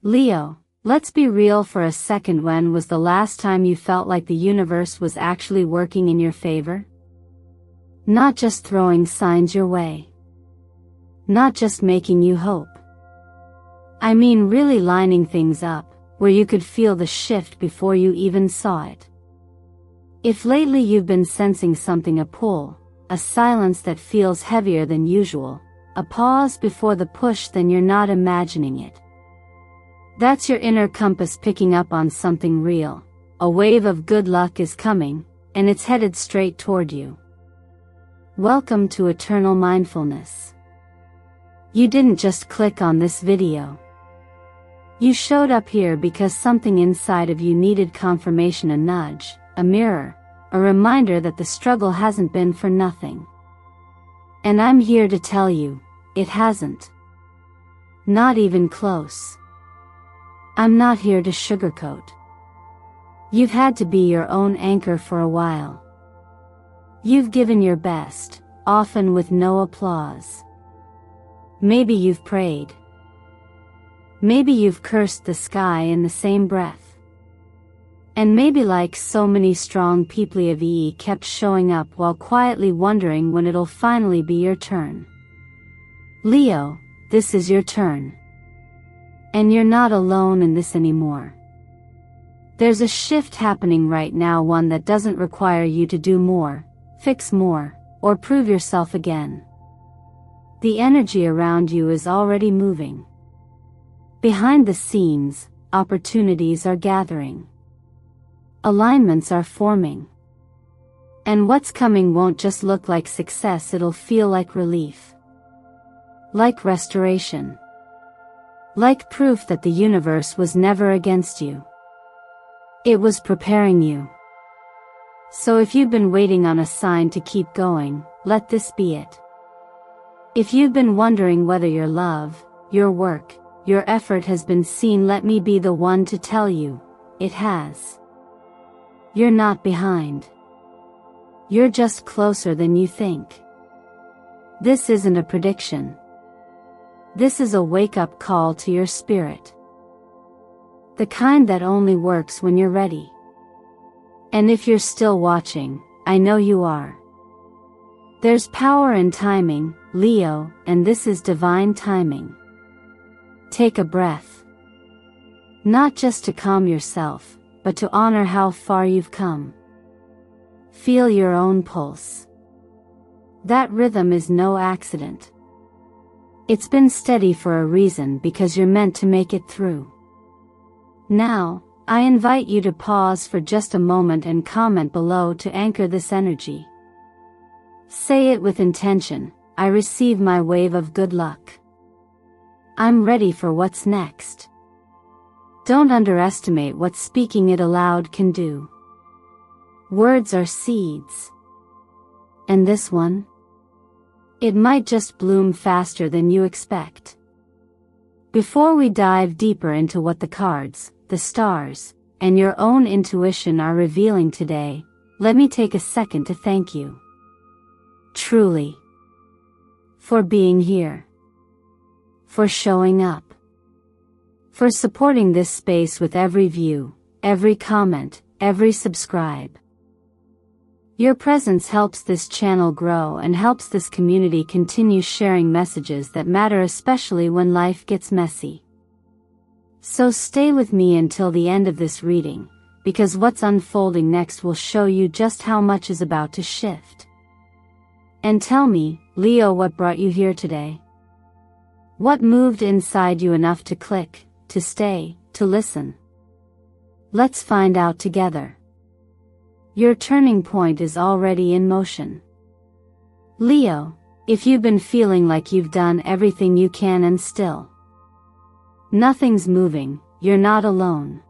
Leo, let's be real for a second. When was the last time you felt like the universe was actually working in your favor? Not just throwing signs your way. Not just making you hope. I mean really lining things up, where you could feel the shift before you even saw it. If lately you've been sensing something, a pull, a silence that feels heavier than usual, a pause before the push, then you're not imagining it. That's your inner compass picking up on something real. A wave of good luck is coming, and it's headed straight toward you. Welcome to Eternal Mindfulness. You didn't just click on this video. You showed up here because something inside of you needed confirmation, a nudge, a mirror, a reminder that the struggle hasn't been for nothing. And I'm here to tell you, it hasn't. Not even close. I'm not here to sugarcoat. You've had to be your own anchor for a while. You've given your best, often with no applause. Maybe you've prayed. Maybe you've cursed the sky in the same breath. And maybe, like so many strong people, you've kept showing up while quietly wondering when it'll finally be your turn. Leo, this is your turn. And you're not alone in this anymore. There's a shift happening right now, one that doesn't require you to do more, fix more, or prove yourself again. The energy around you is already moving. Behind the scenes, opportunities are gathering. Alignments are forming. And what's coming won't just look like success, it'll feel like relief. Like restoration. Like proof that the universe was never against you. It was preparing you. So if you've been waiting on a sign to keep going, let this be it. If you've been wondering whether your love, your work, your effort has been seen, let me be the one to tell you, it has. You're not behind. You're just closer than you think. This isn't a prediction. This is a wake-up call to your spirit. The kind that only works when you're ready. And if you're still watching, I know you are. There's power in timing, Leo, and this is divine timing. Take a breath. Not just to calm yourself, but to honor how far you've come. Feel your own pulse. That rhythm is no accident. It's been steady for a reason, because you're meant to make it through. Now, I invite you to pause for just a moment and comment below to anchor this energy. Say it with intention, I receive my wave of good luck. I'm ready for what's next. Don't underestimate what speaking it aloud can do. Words are seeds. And this one? It might just bloom faster than you expect. Before we dive deeper into what the cards, the stars, and your own intuition are revealing today, let me take a second to thank you. Truly. For being here. For showing up. For supporting this space with every view, every comment, every subscribe. Your presence helps this channel grow and helps this community continue sharing messages that matter, especially when life gets messy. So stay with me until the end of this reading, because what's unfolding next will show you just how much is about to shift. And tell me, Leo, what brought you here today? What moved inside you enough to click, to stay, to listen? Let's find out together. Your turning point is already in motion. Leo, if you've been feeling like you've done everything you can and still nothing's moving, you're not alone.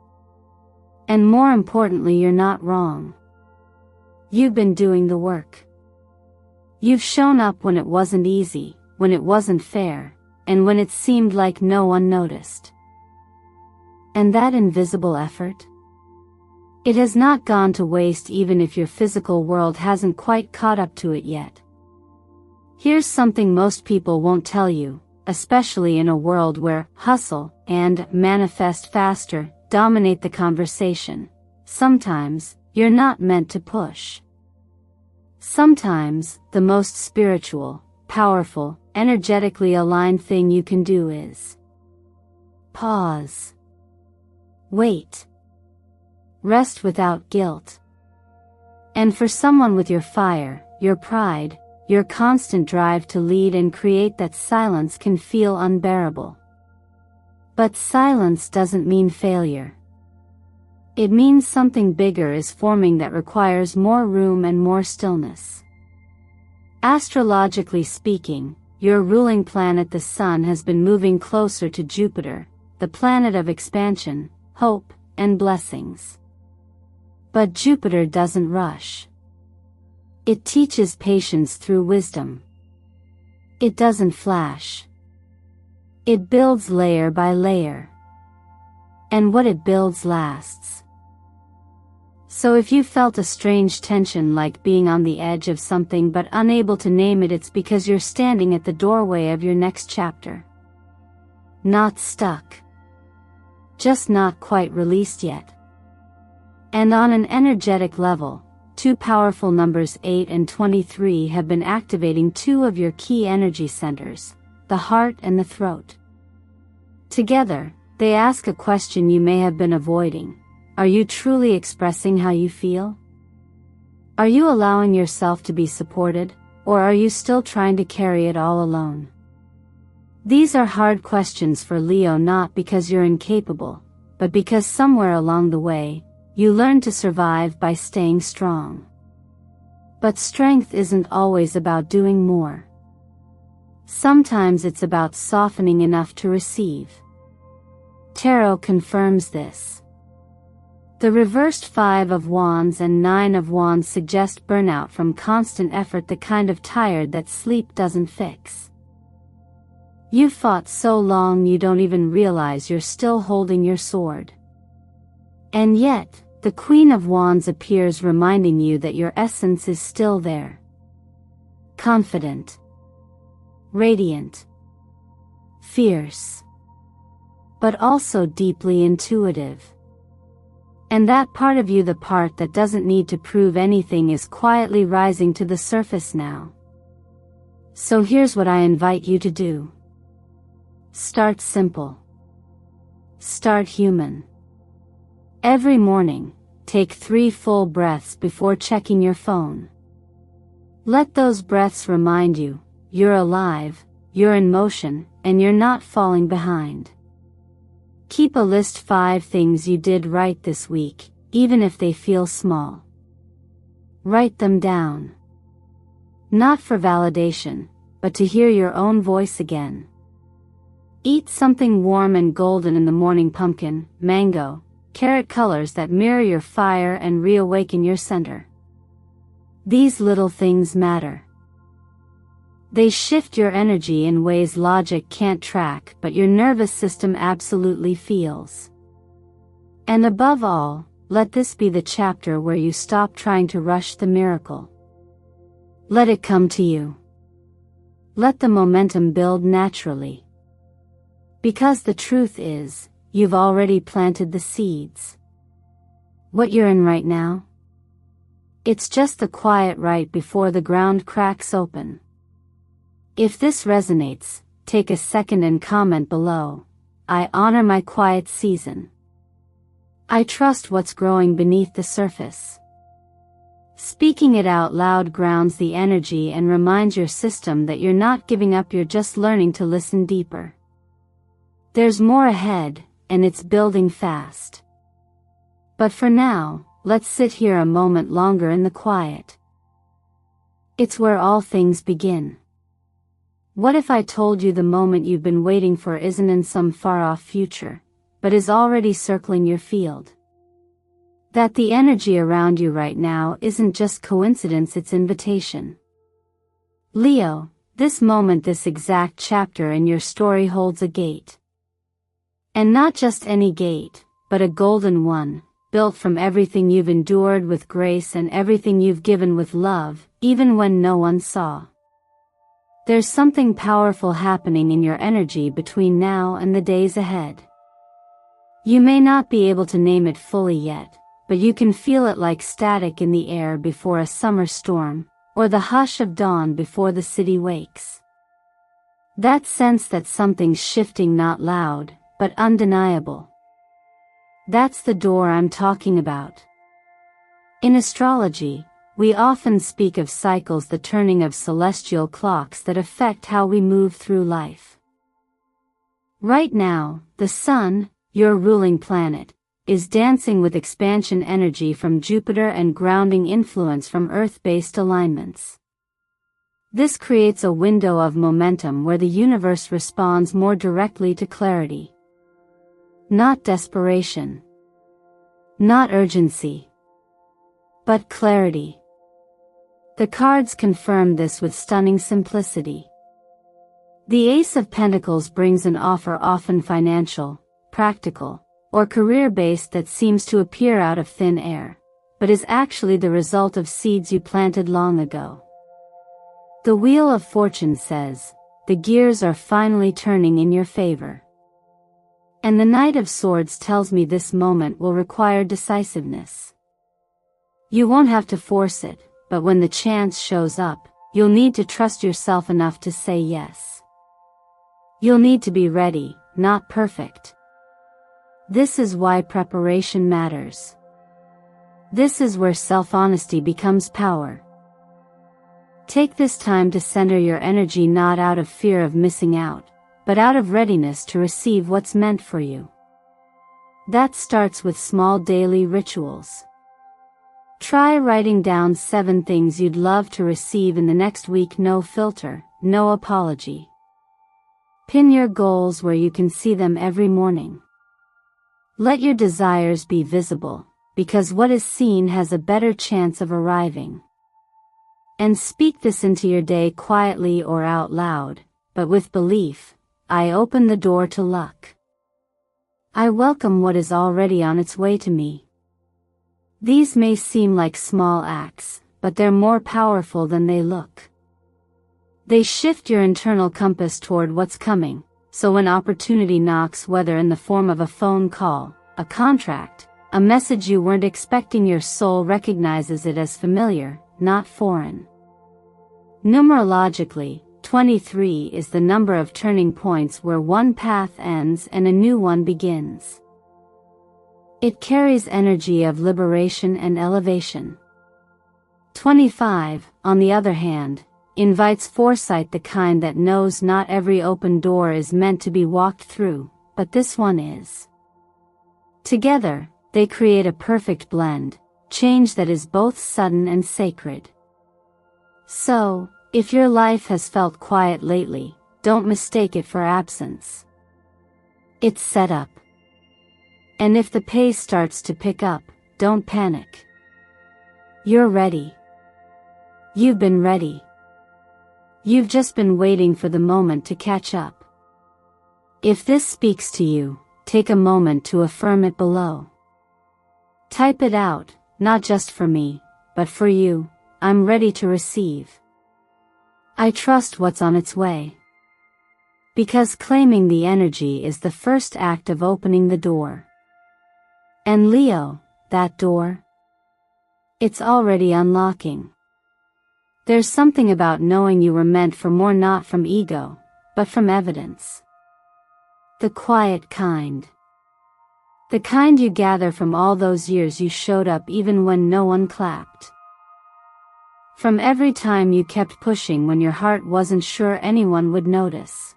And more importantly, you're not wrong. You've been doing the work. You've shown up when it wasn't easy, when it wasn't fair, and when it seemed like no one noticed. And that invisible effort? It has not gone to waste, even if your physical world hasn't quite caught up to it yet. Here's something most people won't tell you, especially in a world where hustle, and manifest faster dominate the conversation. Sometimes, you're not meant to push. Sometimes, the most spiritual, powerful, energetically aligned thing you can do is pause. Wait. Rest without guilt. And for someone with your fire, your pride, your constant drive to lead and create, that silence can feel unbearable. But silence doesn't mean failure. It means something bigger is forming that requires more room and more stillness. Astrologically speaking, your ruling planet the Sun has been moving closer to Jupiter, the planet of expansion, hope, and blessings. But Jupiter doesn't rush. It teaches patience through wisdom. It doesn't flash. It builds layer by layer. And what it builds lasts. So if you felt a strange tension, like being on the edge of something but unable to name it, it's because you're standing at the doorway of your next chapter. Not stuck. Just not quite released yet. And on an energetic level, two powerful numbers 8 and 23 have been activating two of your key energy centers, the heart and the throat. Together, they ask a question you may have been avoiding. Are you truly expressing how you feel? Are you allowing yourself to be supported, or are you still trying to carry it all alone? These are hard questions for Leo, not because you're incapable, but because somewhere along the way, you learn to survive by staying strong. But strength isn't always about doing more. Sometimes it's about softening enough to receive. Tarot confirms this. The reversed 5 of Wands and 9 of Wands suggest burnout from constant effort, the kind of tired that sleep doesn't fix. You fought so long you don't even realize you're still holding your sword. And yet, the Queen of Wands appears, reminding you that your essence is still there. Confident. Radiant. Fierce. But also deeply intuitive. And that part of you, the part that doesn't need to prove anything, is quietly rising to the surface now. So here's what I invite you to do. Start simple. Start human. Every morning, take 3 full breaths before checking your phone. Let those breaths remind you, you're alive, you're in motion, and you're not falling behind. Keep a list 5 things you did right this week, even if they feel small. Write them down. Not for validation, but to hear your own voice again. Eat something warm and golden in the morning: pumpkin, mango, carrot, colors that mirror your fire and reawaken your center. These little things matter. They shift your energy in ways logic can't track, but your nervous system absolutely feels. And above all, let this be the chapter where you stop trying to rush the miracle. Let it come to you. Let the momentum build naturally. Because the truth is, you've already planted the seeds. What you're in right now? It's just the quiet right before the ground cracks open. If this resonates, take a second and comment below. I honor my quiet season. I trust what's growing beneath the surface. Speaking it out loud grounds the energy and reminds your system that you're not giving up, you're just learning to listen deeper. There's more ahead, and it's building fast. But for now, let's sit here a moment longer in the quiet. It's where all things begin. What if I told you the moment you've been waiting for isn't in some far-off future, but is already circling your field? That the energy around you right now isn't just coincidence, it's invitation. Leo, this moment, this exact chapter in your story holds a gate. And not just any gate, but a golden one, built from everything you've endured with grace and everything you've given with love, even when no one saw. There's something powerful happening in your energy between now and the days ahead. You may not be able to name it fully yet, but you can feel it like static in the air before a summer storm, or the hush of dawn before the city wakes. That sense that something's shifting, not loud, but undeniable. That's the door I'm talking about. In astrology, we often speak of cycles, the turning of celestial clocks that affect how we move through life. Right now, the sun, your ruling planet, is dancing with expansion energy from Jupiter and grounding influence from Earth-based alignments. This creates a window of momentum where the universe responds more directly to clarity. Not desperation. Not urgency. But clarity. The cards confirm this with stunning simplicity. The Ace of Pentacles brings an offer, often financial, practical, or career-based, that seems to appear out of thin air, but is actually the result of seeds you planted long ago. The Wheel of Fortune says, the gears are finally turning in your favor. And the Knight of Swords tells me this moment will require decisiveness. You won't have to force it, but when the chance shows up, you'll need to trust yourself enough to say yes. You'll need to be ready, not perfect. This is why preparation matters. This is where self-honesty becomes power. Take this time to center your energy, not out of fear of missing out, but out of readiness to receive what's meant for you. That starts with small daily rituals. Try writing down 7 things you'd love to receive in the next week, no filter, no apology. Pin your goals where you can see them every morning. Let your desires be visible, because what is seen has a better chance of arriving. And speak this into your day quietly or out loud, but with belief. I open the door to luck. I welcome what is already on its way to me. These may seem like small acts, but they're more powerful than they look. They shift your internal compass toward what's coming, so when opportunity knocks, whether in the form of a phone call, a contract, a message you weren't expecting, your soul recognizes it as familiar, not foreign. Numerologically, 23 is the number of turning points where one path ends and a new one begins. It carries energy of liberation and elevation. 25, on the other hand, invites foresight, the kind that knows not every open door is meant to be walked through, but this one is. Together, they create a perfect blend, change that is both sudden and sacred. So, if your life has felt quiet lately, don't mistake it for absence. It's set up. And if the pace starts to pick up, don't panic. You're ready. You've been ready. You've just been waiting for the moment to catch up. If this speaks to you, take a moment to affirm it below. Type it out, not just for me, but for you. I'm ready to receive. I trust what's on its way. Because claiming the energy is the first act of opening the door. And Leo, that door? It's already unlocking. There's something about knowing you were meant for more, not from ego, but from evidence. The quiet kind. The kind you gather from all those years you showed up even when no one clapped. From every time you kept pushing when your heart wasn't sure anyone would notice.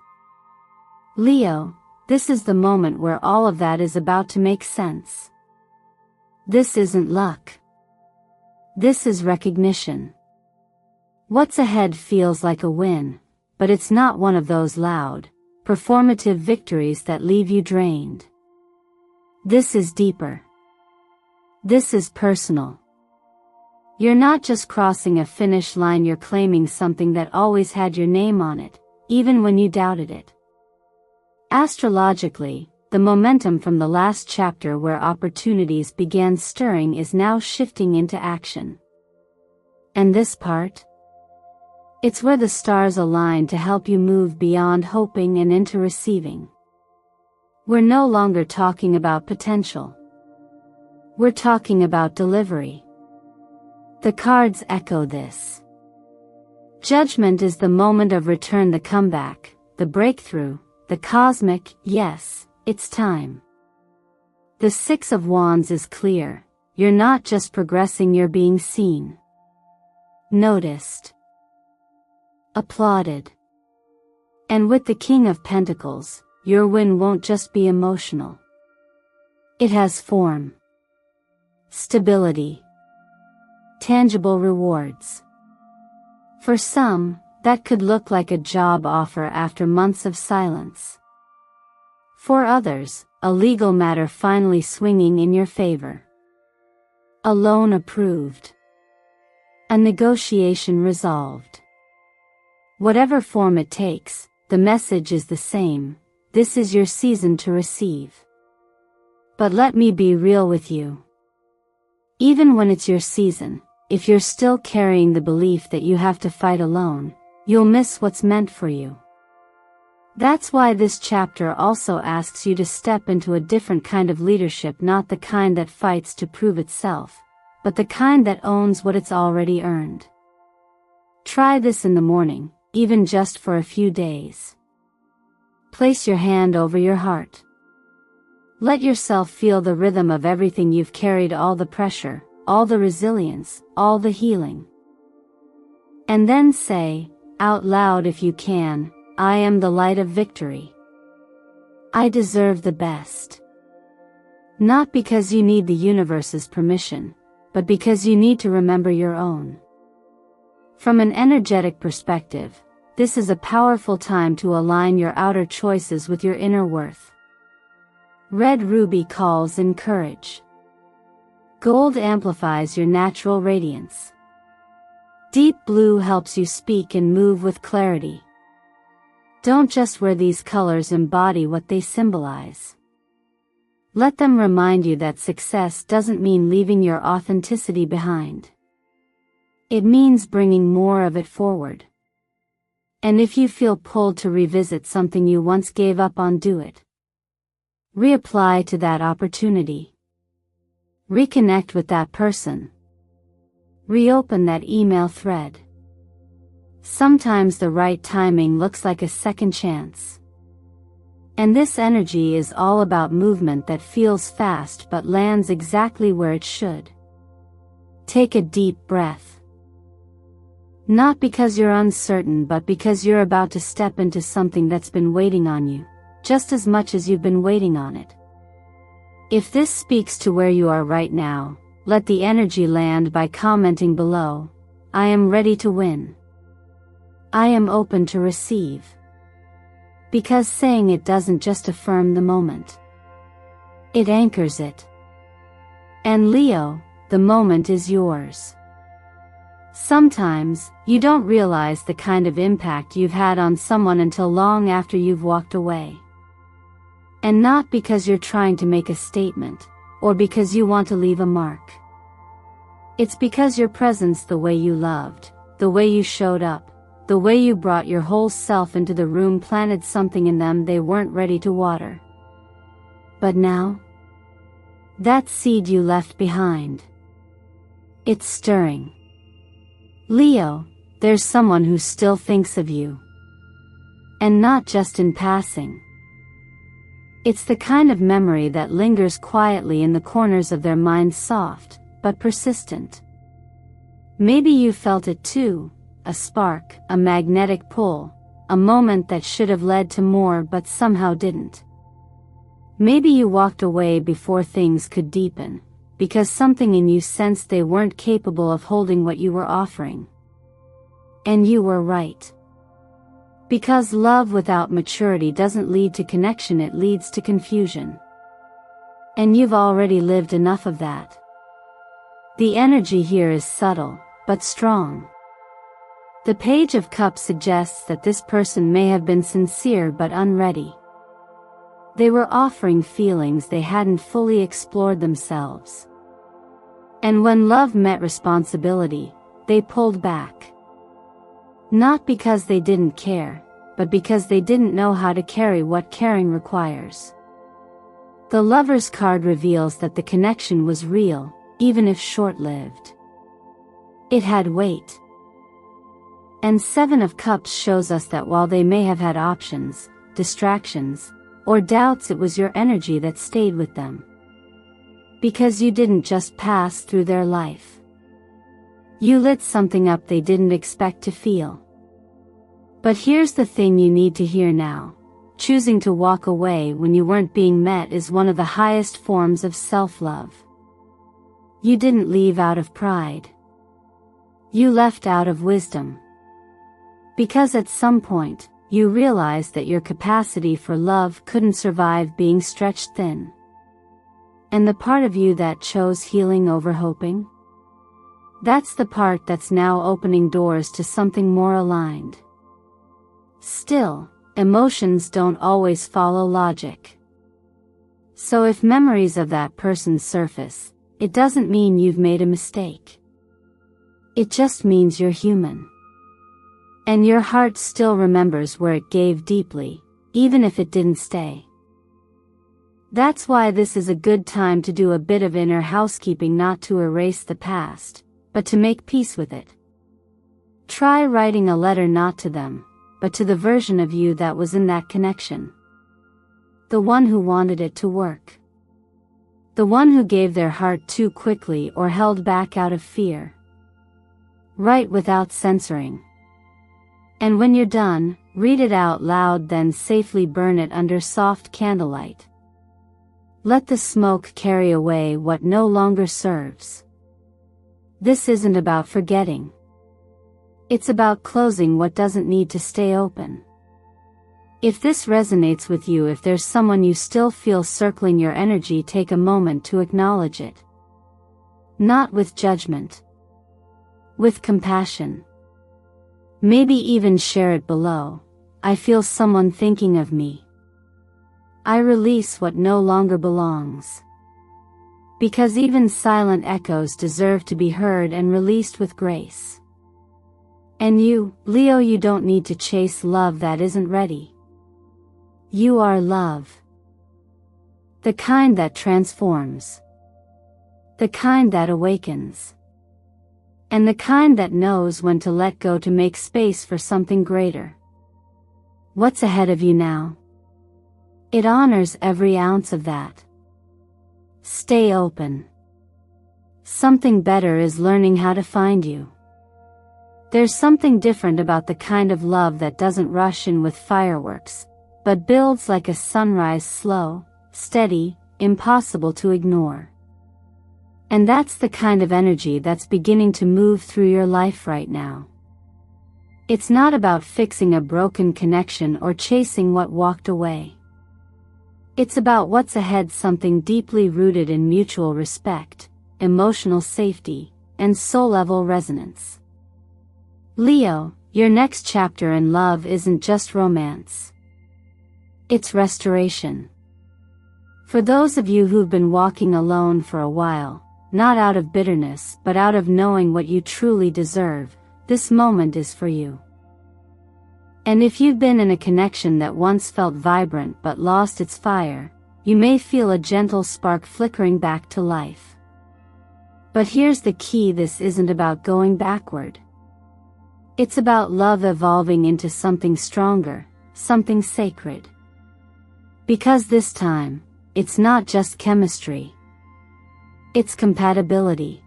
Leo, this is the moment where all of that is about to make sense. This isn't luck. This is recognition. What's ahead feels like a win, but it's not one of those loud, performative victories that leave you drained. This is deeper. This is personal. You're not just crossing a finish line, you're claiming something that always had your name on it, even when you doubted it. Astrologically, the momentum from the last chapter where opportunities began stirring is now shifting into action. And this part? It's where the stars align to help you move beyond hoping and into receiving. We're no longer talking about potential. We're talking about delivery. The cards echo this. Judgment is the moment of return, the comeback, the breakthrough, the cosmic, yes, it's time. The Six of Wands is clear. You're not just progressing, you're being seen, noticed, applauded. And with the King of Pentacles, your win won't just be emotional. It has form, stability, tangible rewards. For some, that could look like a job offer after months of silence. For others, a legal matter finally swinging in your favor. A loan approved. A negotiation resolved. Whatever form it takes, the message is the same: this is your season to receive. But let me be real with you. Even when it's your season, if you're still carrying the belief that you have to fight alone, you'll miss what's meant for you. That's why this chapter also asks you to step into a different kind of leadership, not the kind that fights to prove itself, but the kind that owns what it's already earned. Try this in the morning, even just for a few days. Place your hand over your heart. Let yourself feel the rhythm of everything you've carried, all the pressure, all the resilience, all the healing. And then say, out loud if you can, I am the light of victory. I deserve the best. Not because you need the universe's permission, but because you need to remember your own. From an energetic perspective, this is a powerful time to align your outer choices with your inner worth. Red ruby calls in courage. Gold amplifies your natural radiance. Deep blue helps you speak and move with clarity. Don't just wear these colors, embody what they symbolize. Let them remind you that success doesn't mean leaving your authenticity behind. It means bringing more of it forward. And if you feel pulled to revisit something you once gave up on, do it. Reapply to that opportunity. Reconnect with that person. Reopen that email thread. Sometimes the right timing looks like a second chance. And this energy is all about movement that feels fast but lands exactly where it should. Take a deep breath. Not because you're uncertain, but because you're about to step into something that's been waiting on you, just as much as you've been waiting on it. If this speaks to where you are right now, let the energy land by commenting below, I am ready to win. I am open to receive. Because saying it doesn't just affirm the moment. It anchors it. And Leo, the moment is yours. Sometimes, you don't realize the kind of impact you've had on someone until long after you've walked away. And not because you're trying to make a statement, or because you want to leave a mark. It's because your presence, the way you loved, the way you showed up, the way you brought your whole self into the room, planted something in them they weren't ready to water. But now, that seed you left behind, it's stirring. Leo, there's someone who still thinks of you. And not just in passing. It's the kind of memory that lingers quietly in the corners of their minds, soft, but persistent. Maybe you felt it too. A spark, a magnetic pull, a moment that should have led to more but somehow didn't. Maybe you walked away before things could deepen, because something in you sensed they weren't capable of holding what you were offering. And you were right. Because love without maturity doesn't lead to connection, it leads to confusion. And you've already lived enough of that. The energy here is subtle, but strong. The Page of Cups suggests that this person may have been sincere but unready. They were offering feelings they hadn't fully explored themselves. And when love met responsibility, they pulled back. Not because they didn't care, but because they didn't know how to carry what caring requires. The Lover's card reveals that the connection was real, even if short-lived. It had weight. And Seven of Cups shows us that while they may have had options, distractions, or doubts, it was your energy that stayed with them. Because you didn't just pass through their life. You lit something up they didn't expect to feel. But here's the thing you need to hear now. Choosing to walk away when you weren't being met is one of the highest forms of self-love. You didn't leave out of pride. You left out of wisdom. Because at some point, you realized that your capacity for love couldn't survive being stretched thin. And the part of you that chose healing over hoping? That's the part that's now opening doors to something more aligned. Still, emotions don't always follow logic. So if memories of that person surface, it doesn't mean you've made a mistake. It just means you're human. And your heart still remembers where it gave deeply, even if it didn't stay. That's why this is a good time to do a bit of inner housekeeping, not to erase the past, but to make peace with it. Try writing a letter not to them, but to the version of you that was in that connection. The one who wanted it to work. The one who gave their heart too quickly or held back out of fear. Write without censoring. And when you're done, read it out loud, then safely burn it under soft candlelight. Let the smoke carry away what no longer serves. This isn't about forgetting. It's about closing what doesn't need to stay open. If this resonates with you, if there's someone you still feel circling your energy, take a moment to acknowledge it. Not with judgment. With compassion. Maybe even share it below. I feel someone thinking of me. I release what no longer belongs. Because even silent echoes deserve to be heard and released with grace. And you, Leo, you don't need to chase love that isn't ready. You are love. The kind that transforms. The kind that awakens. And the kind that knows when to let go to make space for something greater. What's ahead of you now? It honors every ounce of that. Stay open. Something better is learning how to find you. There's something different about the kind of love that doesn't rush in with fireworks, but builds like a sunrise, slow, steady, impossible to ignore. And that's the kind of energy that's beginning to move through your life right now. It's not about fixing a broken connection or chasing what walked away. It's about what's ahead, something deeply rooted in mutual respect, emotional safety, and soul-level resonance. Leo, your next chapter in love isn't just romance. It's restoration. For those of you who've been walking alone for a while, not out of bitterness but out of knowing what you truly deserve, this moment is for you. And if you've been in a connection that once felt vibrant but lost its fire, you may feel a gentle spark flickering back to life. But here's the key: this isn't about going backward. It's about love evolving into something stronger, something sacred. Because this time, it's not just chemistry. It's compatibility.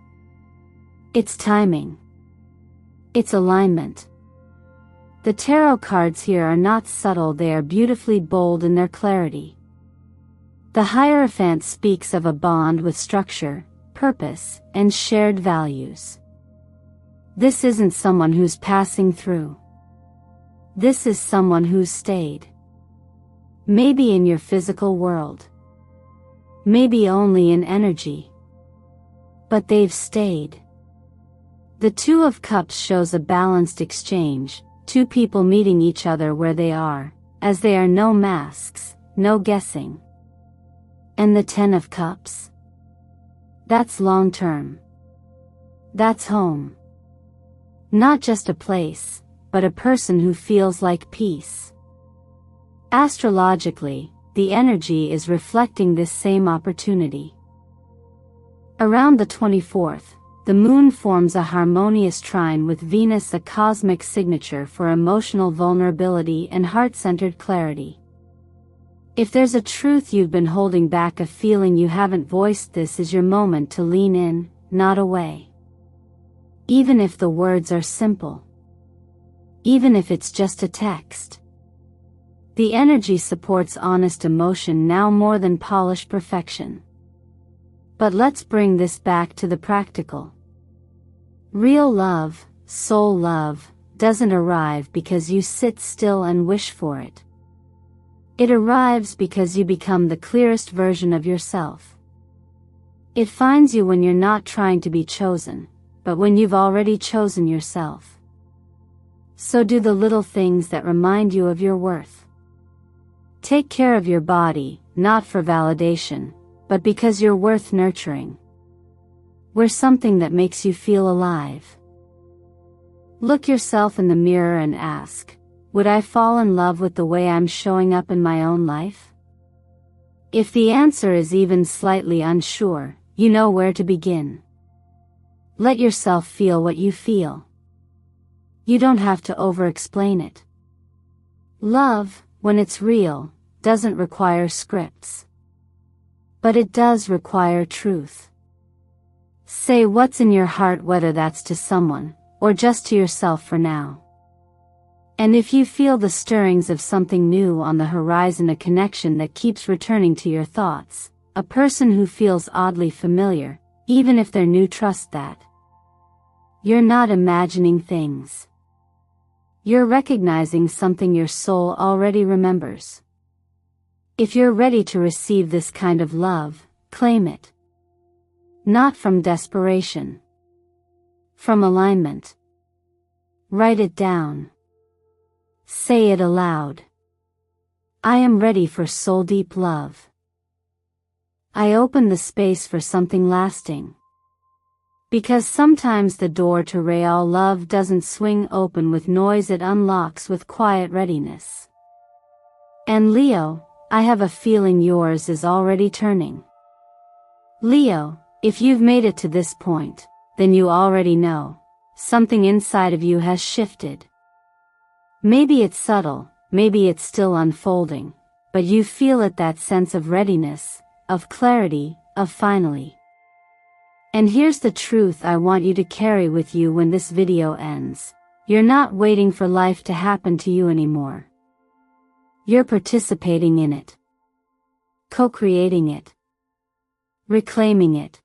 It's timing. It's alignment. The tarot cards here are not subtle, they are beautifully bold in their clarity. The Hierophant speaks of a bond with structure, purpose, and shared values. This isn't someone who's passing through. This is someone who's stayed. Maybe in your physical world. Maybe only in energy. But they've stayed. The Two of Cups shows a balanced exchange, two people meeting each other where they are, as there are no masks, no guessing. And the Ten of Cups? That's long term. That's home. Not just a place, but a person who feels like peace. Astrologically, the energy is reflecting this same opportunity. Around the 24th, the moon forms a harmonious trine with Venus, a cosmic signature for emotional vulnerability and heart-centered clarity. If there's a truth you've been holding back, a feeling you haven't voiced, this is your moment to lean in, not away. Even if the words are simple. Even if it's just a text. The energy supports honest emotion now more than polished perfection. But let's bring this back to the practical. Real love, soul love, doesn't arrive because you sit still and wish for it. It arrives because you become the clearest version of yourself. It finds you when you're not trying to be chosen, but when you've already chosen yourself. So do the little things that remind you of your worth. Take care of your body, not for validation, but because you're worth nurturing. Wear something that makes you feel alive. Look yourself in the mirror and ask, would I fall in love with the way I'm showing up in my own life? If the answer is even slightly unsure, you know where to begin. Let yourself feel what you feel. You don't have to over-explain it. Love, when it's real, doesn't require scripts. But it does require truth. Say what's in your heart, whether that's to someone, or just to yourself for now. And if you feel the stirrings of something new on the horizon, a connection that keeps returning to your thoughts, a person who feels oddly familiar, even if they're new, trust that. You're not imagining things. You're recognizing something your soul already remembers. If you're ready to receive this kind of love, claim it. Not from desperation. From alignment. Write it down. Say it aloud. I am ready for soul-deep love. I open the space for something lasting. Because sometimes the door to real love doesn't swing open with noise, it unlocks with quiet readiness. And Leo, I have a feeling yours is already turning. Leo, if you've made it to this point, then you already know, something inside of you has shifted. Maybe it's subtle, maybe it's still unfolding, but you feel it, that sense of readiness, of clarity, of finally. And here's the truth I want you to carry with you when this video ends. You're not waiting for life to happen to you anymore. You're participating in it. Co-creating it. Reclaiming it.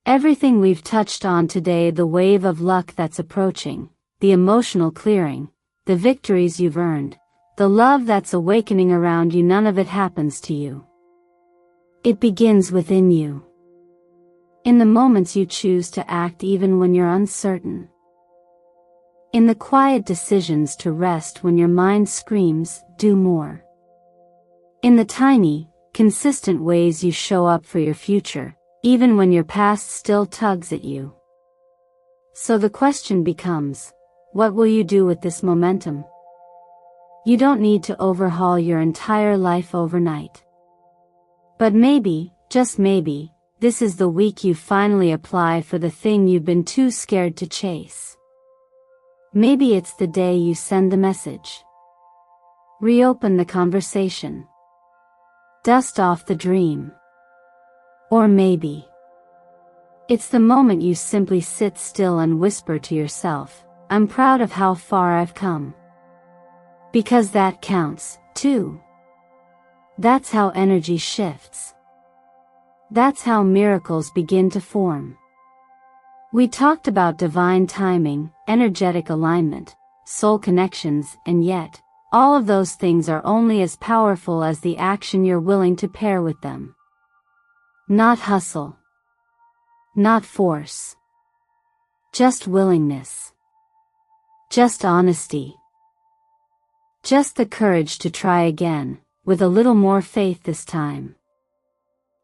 Everything we've touched on today, the wave of luck that's approaching, the emotional clearing, the victories you've earned, the love that's awakening around you, none of it happens to you. It begins within you. In the moments you choose to act even when you're uncertain. In the quiet decisions to rest when your mind screams, do more. In the tiny, consistent ways you show up for your future, even when your past still tugs at you. So the question becomes, what will you do with this momentum? You don't need to overhaul your entire life overnight. But maybe, just maybe, this is the week you finally apply for the thing you've been too scared to chase. Maybe it's the day you send the message. Reopen the conversation. Dust off the dream. Or maybe it's the moment you simply sit still and whisper to yourself, I'm proud of how far I've come. Because that counts, too. That's how energy shifts. That's how miracles begin to form. We talked about divine timing, energetic alignment, soul connections, and yet, all of those things are only as powerful as the action you're willing to pair with them. Not hustle. Not force. Just willingness. Just honesty. Just the courage to try again, with a little more faith this time.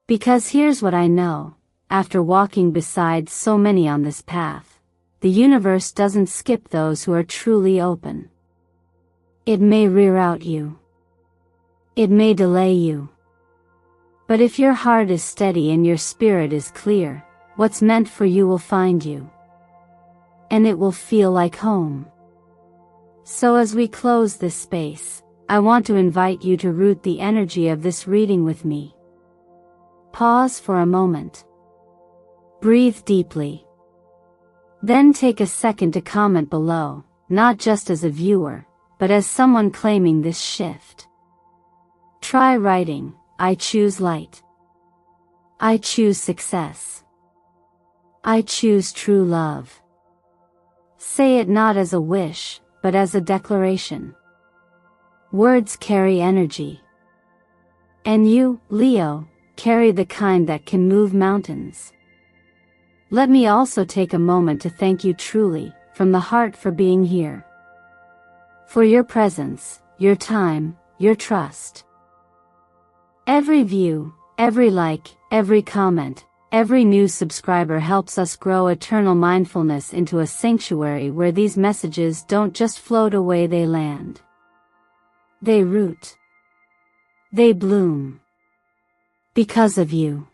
Because here's what I know, after walking beside so many on this path, the universe doesn't skip those who are truly open. It may reroute you. It may delay you. But if your heart is steady and your spirit is clear, what's meant for you will find you. And it will feel like home. So as we close this space, I want to invite you to root the energy of this reading with me. Pause for a moment. Breathe deeply. Then take a second to comment below, not just as a viewer, but as someone claiming this shift. Try writing, I choose light. I choose success. I choose true love. Say it not as a wish, but as a declaration. Words carry energy. And you, Leo, carry the kind that can move mountains. Let me also take a moment to thank you truly, from the heart, for being here. For your presence, your time, your trust. Every view, every like, every comment, every new subscriber helps us grow eternal mindfulness into a sanctuary where these messages don't just float away, they land. They root. They bloom. Because of you.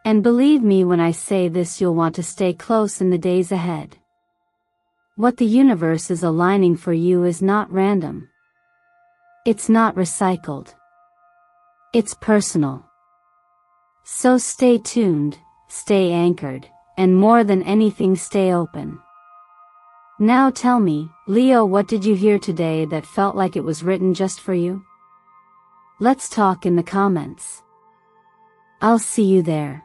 And believe me when I say this, you'll want to stay close in the days ahead. What the universe is aligning for you is not random. It's not recycled. It's personal. So stay tuned, stay anchored, and more than anything, stay open. Now tell me, Leo, what did you hear today that felt like it was written just for you? Let's talk in the comments. I'll see you there.